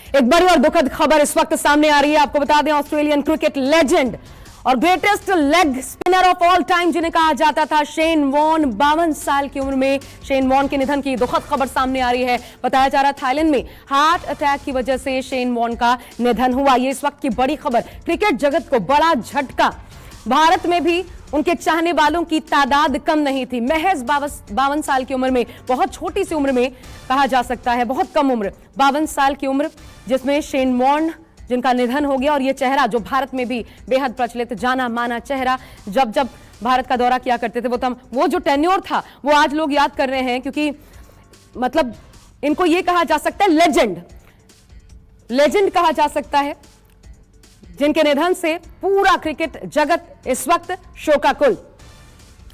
एक बड़ी और दुखद खबर इस वक्त सामने आ रही है। आपको बता दें, ऑस्ट्रेलियन क्रिकेट लेजेंड और greatest leg spinner of all time जिन्हें कहा जाता था शेन वॉन, 52 साल की उम्र में शेन वॉन के निधन की दुखद खबर सामने आ रही है। बताया जा रहा है थाईलैंड में हार्ट अटैक की वजह से शेन वॉन का निधन हुआ। ये इस वक्त की बड़ी खबर, क्रिकेट जगत को बड़ा झटका। भारत में भी उनके चाहने वालों की तादाद कम नहीं थी। महज 52 साल की उम्र में, बहुत छोटी सी उम्र में कहा जा सकता है, बहुत कम उम्र, 52 साल की उम्र जिसमें शेन वॉन जिनका निधन हो गया। और ये चेहरा जो भारत में भी बेहद प्रचलित, जाना माना चेहरा, जब जब भारत का दौरा किया करते थे वो जो टेन्योर था वो आज लोग याद कर रहे हैं, क्योंकि मतलब इनको ये कहा जा सकता है लेजेंड कहा जा सकता है, जिनके निधन से पूरा क्रिकेट जगत इस वक्त शोकाकुल।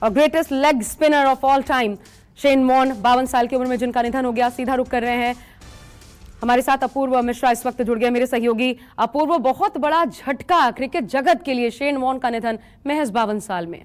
और greatest leg spinner of all time Shane Warne, 52 साल की उम्र में जिनका निधन हो गया। सीधा रुख कर रहे हैं हमारे साथ अपूर्व मिश्रा इस वक्त जुड़ गए, मेरे सहयोगी। अपूर्व, बहुत बड़ा झटका क्रिकेट जगत के लिए, शेन वॉन का निधन महज 52 साल में।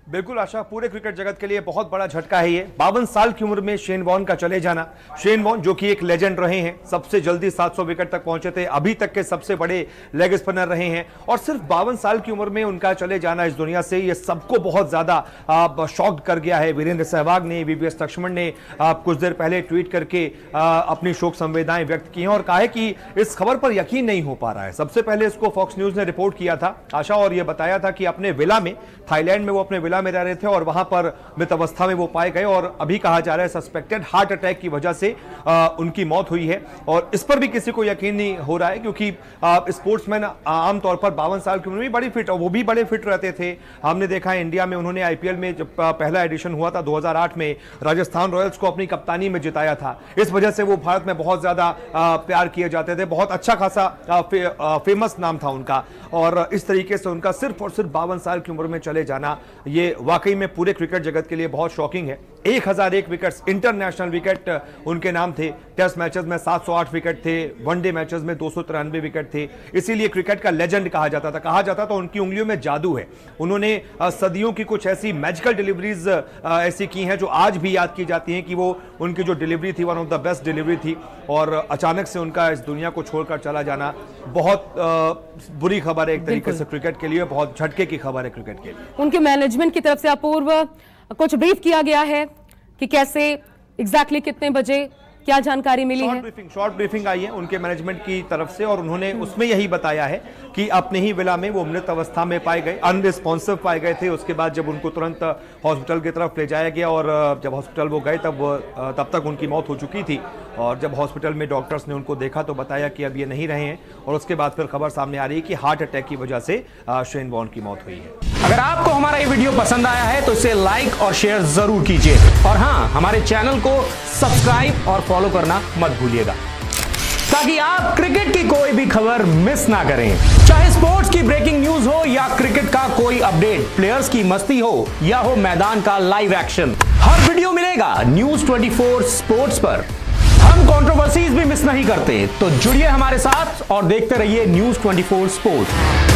बिल्कुल आशा, पूरे क्रिकेट जगत के लिए बहुत बड़ा झटका है ये। 52 साल की उम्र में शेन वॉन का चले जाना। शेन वॉन जो कि एक लेजेंड रहे हैं, सबसे जल्दी 700 विकेट तक पहुंचे थे, अभी तक के सबसे बड़े लेग स्पिनर रहे हैं, और सिर्फ 52 साल की उम्र में उनका चले जाना इस दुनिया से, ये सबको बहुत ज्यादा शॉक्ड कर गया है। वीरेंद्र सहवाग ने, वीवीएस लक्ष्मण ने कुछ देर पहले ट्वीट करके अपनी शोक संवेदनाएं व्यक्त की हैं और कहा है कि इस खबर पर यकीन नहीं हो पा रहा है। सबसे पहले इसको फॉक्स न्यूज ने रिपोर्ट किया था आशा, और यह बताया था कि अपने विला में, थाईलैंड में वो अपने में रह रहे थे और वहां पर मृत अवस्था में वो पाए गए, और अभी कहा जा रहा है सस्पेक्टेड हार्ट अटैक की वजह से उनकी मौत हुई है। और इस पर भी किसी को यकीन नहीं हो रहा है, क्योंकि स्पोर्ट्समैन आमतौर पर 52 साल की उम्र में बड़ी फिट, वो भी बड़े फिट रहते थे। हमने देखा है इंडिया में उन्होंने आईपीएल में जब पहला एडिशन हुआ था 2008 में, राजस्थान रॉयल्स को अपनी कप्तानी में जिताया था। इस वजह से वो भारत में बहुत ज्यादा प्यार किए जाते थे, बहुत अच्छा खासा फेमस नाम था उनका। और इस तरीके से उनका सिर्फ और सिर्फ 52 साल की उम्र में चले जाना, ये वाकई में पूरे क्रिकेट जगत के लिए बहुत शॉकिंग है। 1001 विकेट्स, इंटरनेशनल विकेट उनके नाम थे। टेस्ट मैचेस में 708 विकेट थे, वनडे मैचेस में 293 विकेट थे। इसीलिए क्रिकेट का लेजेंड कहा जाता था। उनकी उंगलियों में जादू है। उन्होंने सदियों की कुछ ऐसी मैजिकल डिलीवरीज ऐसी की हैं जो आज भी याद की जाती हैं कि वो उनकी जो डिलीवरी थी one of the best delivery थी। और अचानक से उनका इस दुनिया को छोड़कर चला जाना बहुत बुरी खबर है एक तरीके से क्रिकेट के लिए, बहुत झटके की खबर है क्रिकेट के लिए। उनके मैनेजमेंट की तरफ से अपूर्व कुछ ब्रीफ किया गया है कि कैसे एग्जैक्टली कितने बजे क्या जानकारी मिली है? शॉर्ट ब्रीफिंग आई है उनके मैनेजमेंट की तरफ से, और उन्होंने उसमें यही बताया है कि अपने ही विला में वो मृत अवस्था में पाए गए, अनरिस्पॉन्सिव पाए गए थे। उसके बाद जब उनको तुरंत हॉस्पिटल की तरफ ले जाया गया, और जब हॉस्पिटल वो गए तब तक उनकी मौत हो चुकी थी। और जब हॉस्पिटल में डॉक्टर्स ने उनको देखा तो बताया कि अब ये नहीं रहे हैं, और उसके बाद फिर खबर सामने आ रही है कि हार्ट अटैक की वजह से शेन वॉन की मौत हुई है। अगर आपको हमारा ये वीडियो पसंद आया है तो इसे लाइक और शेयर जरूर कीजिए, और हाँ, हमारे चैनल को सब्सक्राइब और फॉलो करना मत भूलिएगा, ताकि आप क्रिकेट की कोई भी खबर मिस ना करें। चाहे स्पोर्ट्स की ब्रेकिंग न्यूज हो या क्रिकेट का कोई अपडेट, प्लेयर्स की मस्ती हो या हो मैदान का लाइव एक्शन, हर वीडियो मिलेगा न्यूज 24 स्पोर्ट्स पर। हम कंट्रोवर्सीज भी मिस नहीं करते, तो जुड़िए हमारे साथ और देखते रहिए न्यूज 24 स्पोर्ट्स।